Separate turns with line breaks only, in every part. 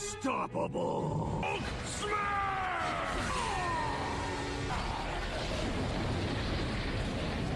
Unstoppable! Hulk smash!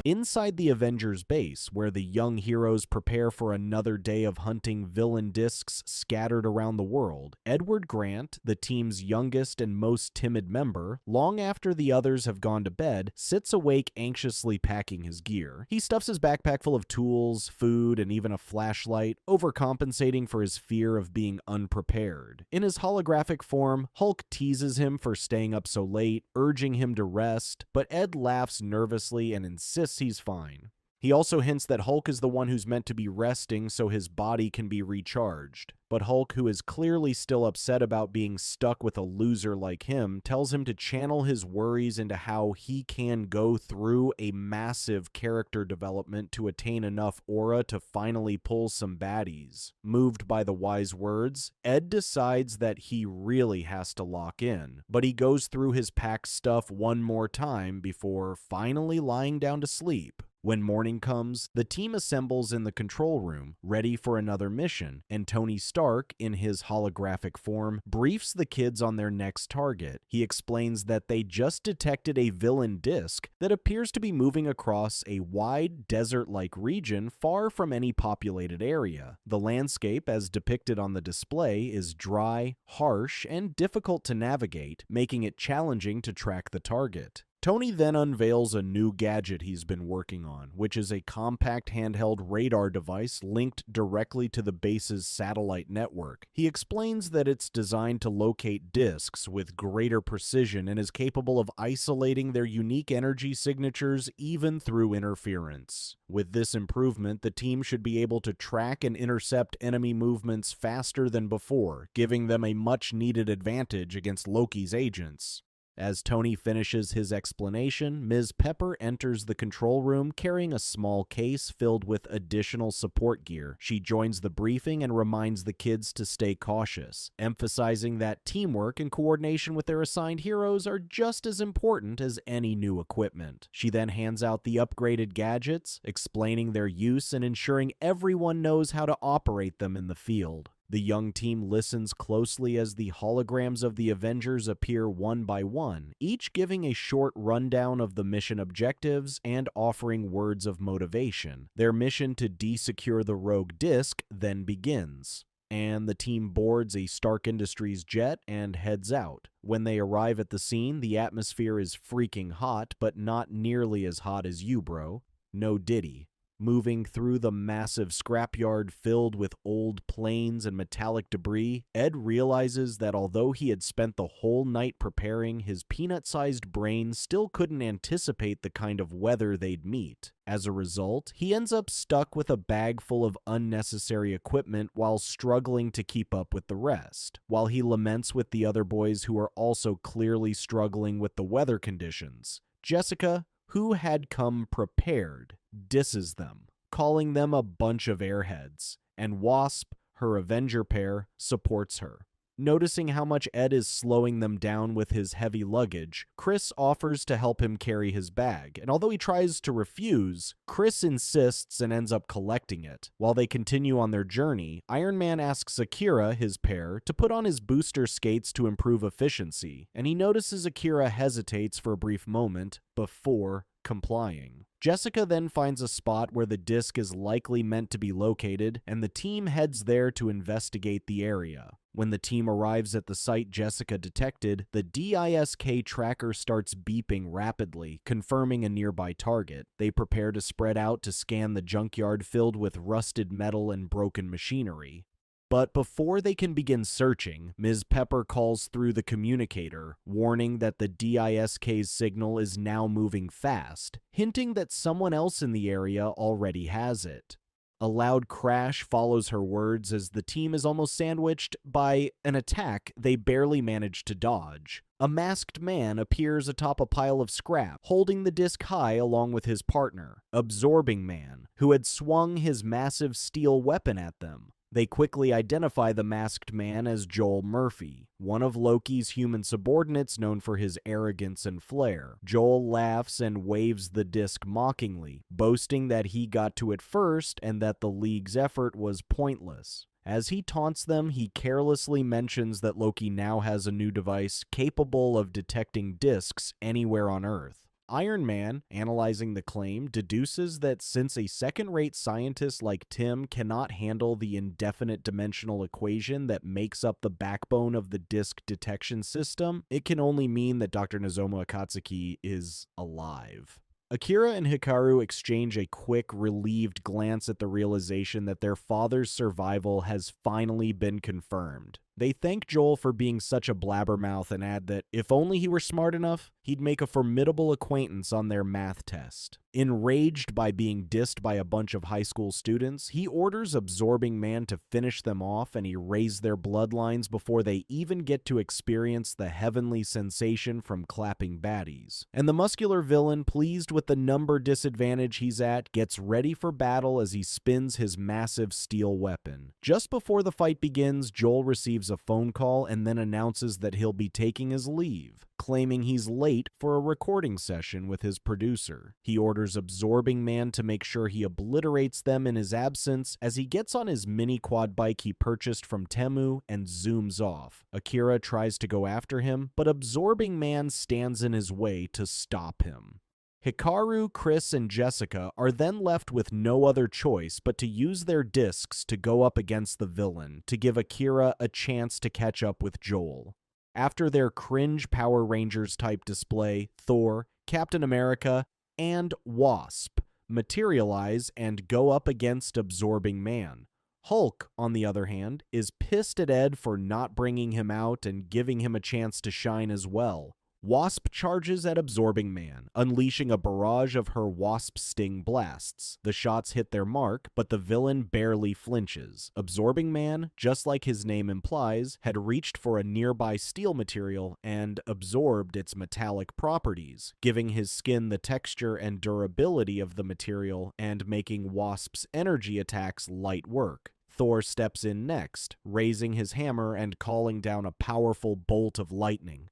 Inside the Avengers base, where the young heroes prepare for another day of hunting villain discs scattered around the world, Edward Grant, the team's youngest and most timid member, long after the others have gone to bed, sits awake anxiously packing his gear. He stuffs his backpack full of tools, food, and even a flashlight, overcompensating for his fear of being unprepared. In his holographic form, Hulk teases him for staying up so late, urging him to rest, but Ed laughs nervously and insists he's fine. He also hints that Hulk is the one who's meant to be resting so his body can be recharged. But Hulk, who is clearly still upset about being stuck with a loser like him, tells him to channel his worries into how he can go through a massive character development to attain enough aura to finally pull some baddies. Moved by the wise words, Ed decides that he really has to lock in, but he goes through his packed stuff one more time before finally lying down to sleep. When morning comes, the team assembles in the control room, ready for another mission, and Tony Stark, in his holographic form, briefs the kids on their next target. He explains that they just detected a villain disc that appears to be moving across a wide, desert-like region far from any populated area. The landscape, as depicted on the display, is dry, harsh, and difficult to navigate, making it challenging to track the target. Tony then unveils a new gadget he's been working on, which is a compact handheld radar device linked directly to the base's satellite network. He explains that it's designed to locate discs with greater precision and is capable of isolating their unique energy signatures even through interference. With this improvement, the team should be able to track and intercept enemy movements faster than before, giving them a much-needed advantage against Loki's agents. As Tony finishes his explanation, Ms. Pepper enters the control room carrying a small case filled with additional support gear. She joins the briefing and reminds the kids to stay cautious, emphasizing that teamwork and coordination with their assigned heroes are just as important as any new equipment. She then hands out the upgraded gadgets, explaining their use and ensuring everyone knows how to operate them in the field. The young team listens closely as the holograms of the Avengers appear one by one, each giving a short rundown of the mission objectives and offering words of motivation. Their mission to desecure the rogue disc then begins, and the team boards a Stark Industries jet and heads out. When they arrive at the scene, the atmosphere is freaking hot, but not nearly as hot as you, bro. No diddy. Moving through the massive scrapyard filled with old planes and metallic debris, Ed realizes that although he had spent the whole night preparing, his peanut-sized brain still couldn't anticipate the kind of weather they'd meet. As a result, he ends up stuck with a bag full of unnecessary equipment while struggling to keep up with the rest. While he laments with the other boys who are also clearly struggling with the weather conditions, Jessica, who had come prepared, disses them, calling them a bunch of airheads, and Wasp, her Avenger pair, supports her. Noticing how much Ed is slowing them down with his heavy luggage, Chris offers to help him carry his bag, and although he tries to refuse, Chris insists and ends up collecting it. While they continue on their journey, Iron Man asks Akira, his pair, to put on his booster skates to improve efficiency, and he notices Akira hesitates for a brief moment before complying. Jessica then finds a spot where the disc is likely meant to be located, and the team heads there to investigate the area. When the team arrives at the site Jessica detected, the DISK tracker starts beeping rapidly, confirming a nearby target. They prepare to spread out to scan the junkyard filled with rusted metal and broken machinery. But before they can begin searching, Ms. Pepper calls through the communicator, warning that the DISK's signal is now moving fast, hinting that someone else in the area already has it. A loud crash follows her words as the team is almost sandwiched by an attack they barely manage to dodge. A masked man appears atop a pile of scrap, holding the disc high along with his partner, Absorbing Man, who had swung his massive steel weapon at them. They quickly identify the masked man as Joel Murphy, one of Loki's human subordinates known for his arrogance and flair. Joel laughs and waves the disc mockingly, boasting that he got to it first and that the League's effort was pointless. As he taunts them, he carelessly mentions that Loki now has a new device capable of detecting discs anywhere on Earth. Iron Man, analyzing the claim, deduces that since a second-rate scientist like Tim cannot handle the indefinite dimensional equation that makes up the backbone of the disc detection system, it can only mean that Dr. Nozomu Akatsuki is alive. Akira and Hikaru exchange a quick, relieved glance at the realization that their father's survival has finally been confirmed. They thank Joel for being such a blabbermouth and add that if only he were smart enough, he'd make a formidable acquaintance on their math test. Enraged by being dissed by a bunch of high school students, he orders Absorbing Man to finish them off and erase their bloodlines before they even get to experience the heavenly sensation from clapping baddies. And the muscular villain, pleased with the number disadvantage he's at, gets ready for battle as he spins his massive steel weapon. Just before the fight begins, Joel receives a phone call and then announces that he'll be taking his leave, claiming he's late for a recording session with his producer. He orders Absorbing Man to make sure he obliterates them in his absence as he gets on his mini quad bike he purchased from Temu and zooms off. Akira tries to go after him, but Absorbing Man stands in his way to stop him. Hikaru, Chris, and Jessica are then left with no other choice but to use their discs to go up against the villain to give Akira a chance to catch up with Joel. After their cringe Power Rangers type display, Thor, Captain America, and Wasp materialize and go up against Absorbing Man. Hulk, on the other hand, is pissed at Ed for not bringing him out and giving him a chance to shine as well. Wasp charges at Absorbing Man, unleashing a barrage of her Wasp Sting blasts. The shots hit their mark, but the villain barely flinches. Absorbing Man, just like his name implies, had reached for a nearby steel material and absorbed its metallic properties, giving his skin the texture and durability of the material and making Wasp's energy attacks light work. Thor steps in next, raising his hammer and calling down a powerful bolt of lightning.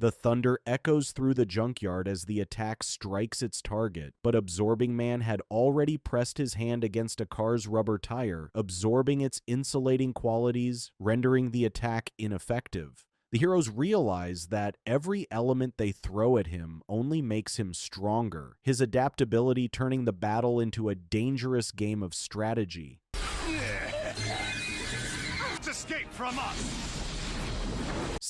The thunder echoes through the junkyard as the attack strikes its target, but Absorbing Man had already pressed his hand against a car's rubber tire, absorbing its insulating qualities, rendering the attack ineffective. The heroes realize that every element they throw at him only makes him stronger, his adaptability turning the battle into a dangerous game of strategy.
Escape from us!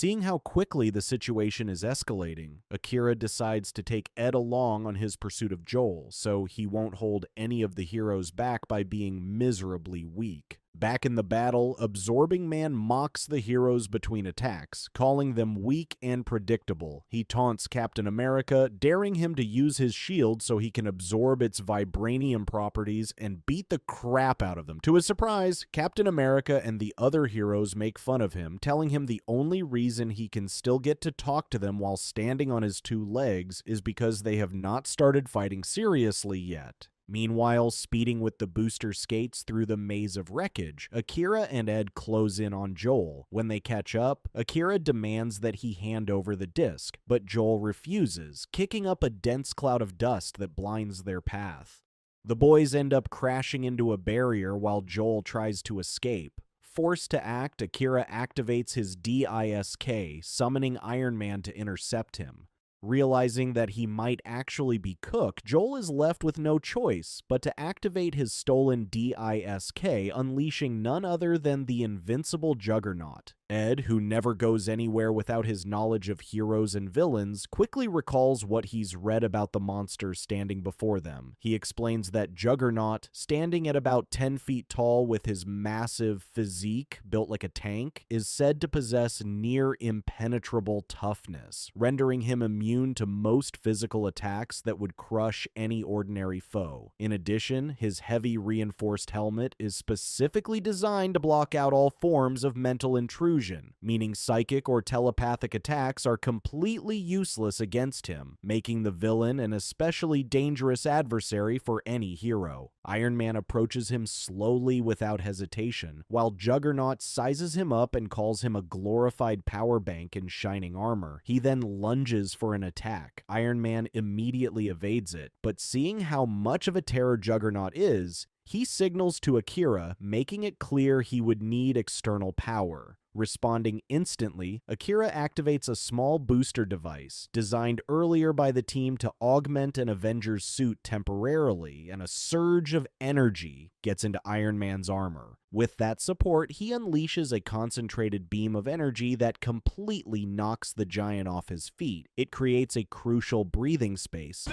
Seeing how quickly the situation is escalating, Akira decides to take Ed along on his pursuit of Joel, so he won't hold any of the heroes back by being miserably weak. Back in the battle, Absorbing Man mocks the heroes between attacks, calling them weak and predictable. He taunts Captain America, daring him to use his shield so he can absorb its vibranium properties and beat the crap out of them. To his surprise, Captain America and the other heroes make fun of him, telling him the only reason he can still get to talk to them while standing on his two legs is because they have not started fighting seriously yet. Meanwhile, speeding with the booster skates through the maze of wreckage, Akira and Ed close in on Joel. When they catch up, Akira demands that he hand over the disc, but Joel refuses, kicking up a dense cloud of dust that blinds their path. The boys end up crashing into a barrier while Joel tries to escape. Forced to act, Akira activates his DISK, summoning Iron Man to intercept him. Realizing that he might actually be cooked, Joel is left with no choice but to activate his stolen DISK, unleashing none other than the Invincible Juggernaut. Ed, who never goes anywhere without his knowledge of heroes and villains, quickly recalls what he's read about the monster standing before them. He explains that Juggernaut, standing at about 10 feet tall with his massive physique built like a tank, is said to possess near impenetrable toughness, rendering him immune to most physical attacks that would crush any ordinary foe. In addition, his heavy reinforced helmet is specifically designed to block out all forms of mental intrusion, meaning psychic or telepathic attacks are completely useless against him, making the villain an especially dangerous adversary for any hero. Iron Man approaches him slowly without hesitation, while Juggernaut sizes him up and calls him a glorified power bank in shining armor. He then lunges for an attack. Iron Man immediately evades it, but seeing how much of a terror Juggernaut is, He signals to Akira, making it clear he would need external power. Responding instantly, Akira activates a small booster device designed earlier by the team to augment an Avengers suit temporarily, and a surge of energy gets into Iron Man's armor. With that support, he unleashes a concentrated beam of energy that completely knocks the giant off his feet. It creates a crucial breathing space.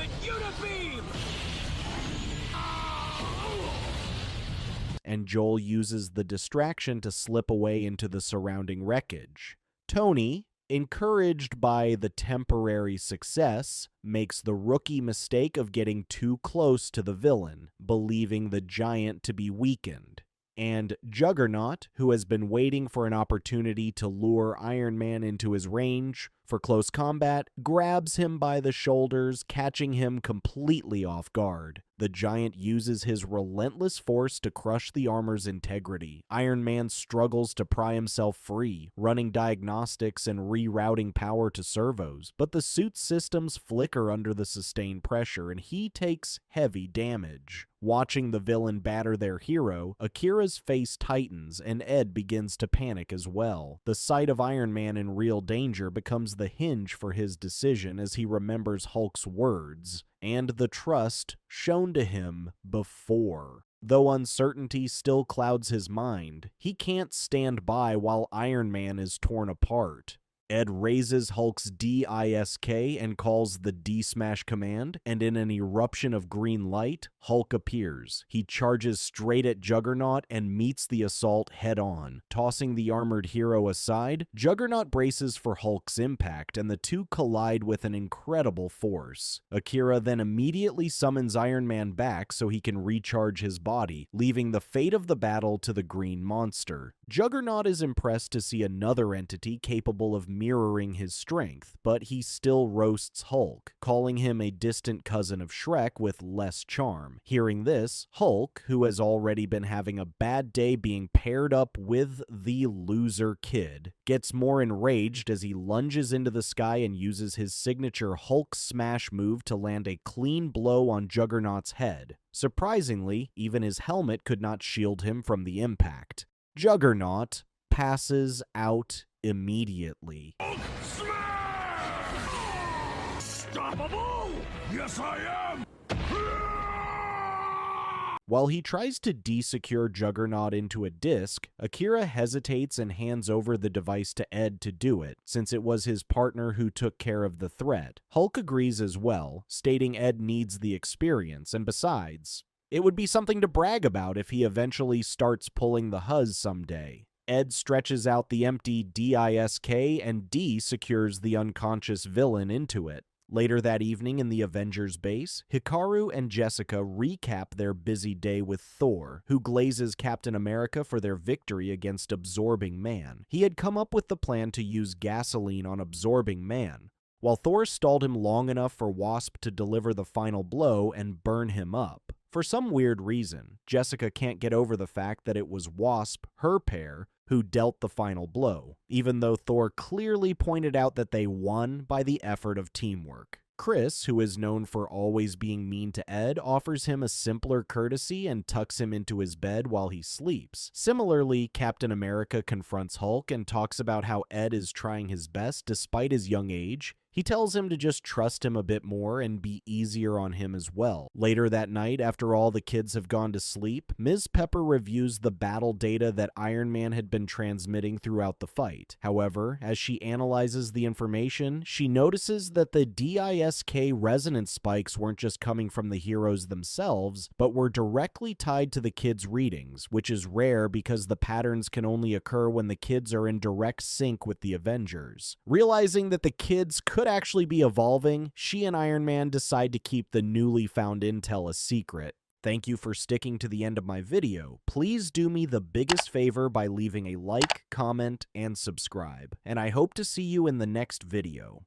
And Joel uses the distraction to slip away into the surrounding wreckage. Tony, encouraged by the temporary success, makes the rookie mistake of getting too close to the villain, believing the giant to be weakened. And Juggernaut, who has been waiting for an opportunity to lure Iron Man into his range for close combat, grabs him by the shoulders, catching him completely off guard. The giant uses his relentless force to crush the armor's integrity. Iron Man struggles to pry himself free, running diagnostics and rerouting power to servos, but the suit's systems flicker under the sustained pressure, and he takes heavy damage. Watching the villain batter their hero, Akira's face tightens, and Ed begins to panic as well. The sight of Iron Man in real danger becomes the hinge for his decision as he remembers Hulk's words and the trust shown to him before. Though uncertainty still clouds his mind, he can't stand by while Iron Man is torn apart. Ed raises Hulk's DISK and calls the D-Smash command, and in an eruption of green light, Hulk appears. He charges straight at Juggernaut and meets the assault head-on. Tossing the armored hero aside, Juggernaut braces for Hulk's impact, and the two collide with an incredible force. Akira then immediately summons Iron Man back so he can recharge his body, leaving the fate of the battle to the green monster. Juggernaut is impressed to see another entity capable of mirroring his strength, but he still roasts Hulk, calling him a distant cousin of Shrek with less charm. Hearing this, Hulk, who has already been having a bad day being paired up with the loser kid, gets more enraged as he lunges into the sky and uses his signature Hulk smash move to land a clean blow on Juggernaut's head. Surprisingly, even his helmet could not shield him from the impact. Juggernaut passes out immediately.
Unstoppable! Yes, I am!
While he tries to de-secure Juggernaut into a disc, Akira hesitates and hands over the device to Ed to do it, since it was his partner who took care of the threat. Hulk agrees as well, stating Ed needs the experience, and besides, it would be something to brag about if he eventually starts pulling the Huz someday. Ed stretches out the empty DISK and D secures the unconscious villain into it. Later that evening in the Avengers base, Hikaru and Jessica recap their busy day with Thor, who glazes Captain America for their victory against Absorbing Man. He had come up with the plan to use gasoline on Absorbing Man, while Thor stalled him long enough for Wasp to deliver the final blow and burn him up. For some weird reason, Jessica can't get over the fact that it was Wasp, her pair, who dealt the final blow, even though Thor clearly pointed out that they won by the effort of teamwork. Chris, who is known for always being mean to Ed, offers him a simpler courtesy and tucks him into his bed while he sleeps. Similarly, Captain America confronts Hulk and talks about how Ed is trying his best despite his young age. He tells him to just trust him a bit more and be easier on him as well. Later that night, after all the kids have gone to sleep, Ms. Pepper reviews the battle data that Iron Man had been transmitting throughout the fight. However, as she analyzes the information, she notices that the DISK resonance spikes weren't just coming from the heroes themselves, but were directly tied to the kids' readings, which is rare because the patterns can only occur when the kids are in direct sync with the Avengers. Realizing that the kids could actually be evolving, she and Iron Man decide to keep the newly found intel a secret. Thank you for sticking to the end of my video. Please do me the biggest favor by leaving a like, comment, and subscribe. And I hope to see you in the next video.